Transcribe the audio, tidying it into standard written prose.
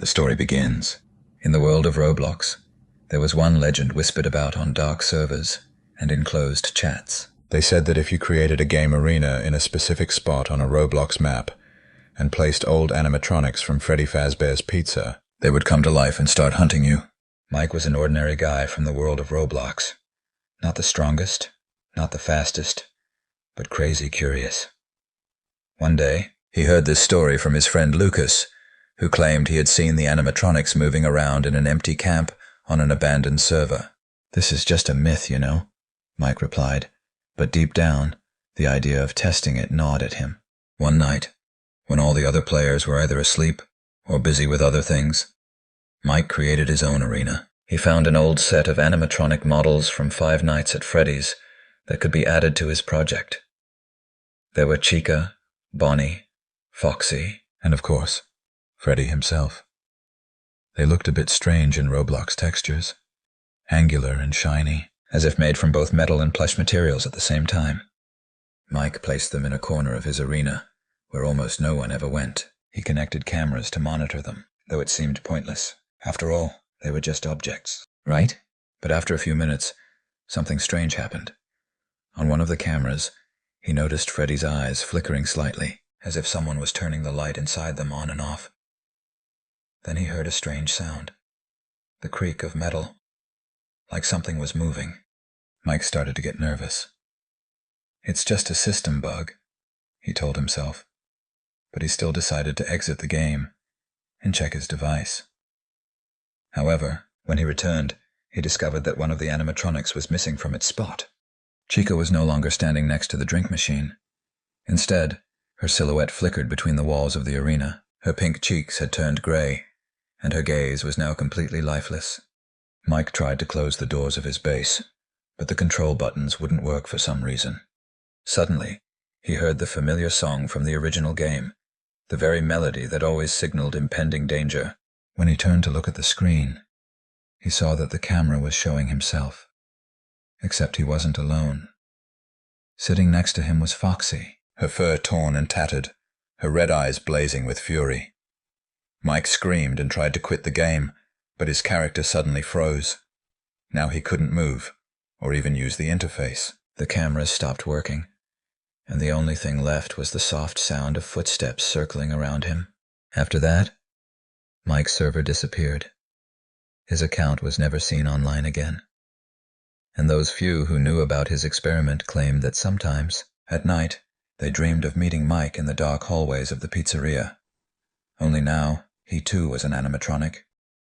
The story begins. In the world of Roblox, there was one legend whispered about on dark servers and in closed chats. They said that if you created a game arena in a specific spot on a Roblox map and placed old animatronics from Freddy Fazbear's Pizza, they would come to life and start hunting you. Mike was an ordinary guy from the world of Roblox. Not the strongest, not the fastest, but crazy curious. One day, he heard this story from his friend Lucas, who claimed he had seen the animatronics moving around in an empty camp on an abandoned server. "This is just a myth, you know," Mike replied, but deep down, the idea of testing it gnawed at him. One night, when all the other players were either asleep or busy with other things, Mike created his own arena. He found an old set of animatronic models from Five Nights at Freddy's that could be added to his project. There were Chica, Bonnie, Foxy, and of course, Freddy himself. They looked a bit strange in Roblox textures, angular and shiny, as if made from both metal and plush materials at the same time. Mike placed them in a corner of his arena, where almost no one ever went. He connected cameras to monitor them, though it seemed pointless. After all, they were just objects, right? But after a few minutes, something strange happened. On one of the cameras, he noticed Freddy's eyes flickering slightly, as if someone was turning the light inside them on and off. Then he heard a strange sound, the creak of metal, like something was moving. Mike started to get nervous. "It's just a system bug," he told himself, but he still decided to exit the game and check his device. However, when he returned, he discovered that one of the animatronics was missing from its spot. Chica was no longer standing next to the drink machine. Instead, her silhouette flickered between the walls of the arena. Her pink cheeks had turned gray, and her gaze was now completely lifeless. Mike tried to close the doors of his base, but the control buttons wouldn't work for some reason. Suddenly, he heard the familiar song from the original game, the very melody that always signaled impending danger. When he turned to look at the screen, he saw that the camera was showing himself. Except he wasn't alone. Sitting next to him was Foxy, her fur torn and tattered, her red eyes blazing with fury. Mike screamed and tried to quit the game, but his character suddenly froze. Now he couldn't move, or even use the interface. The cameras stopped working, and the only thing left was the soft sound of footsteps circling around him. After that, Mike's server disappeared. His account was never seen online again. And those few who knew about his experiment claimed that sometimes, at night, they dreamed of meeting Mike in the dark hallways of the pizzeria. Only now, he too was an animatronic,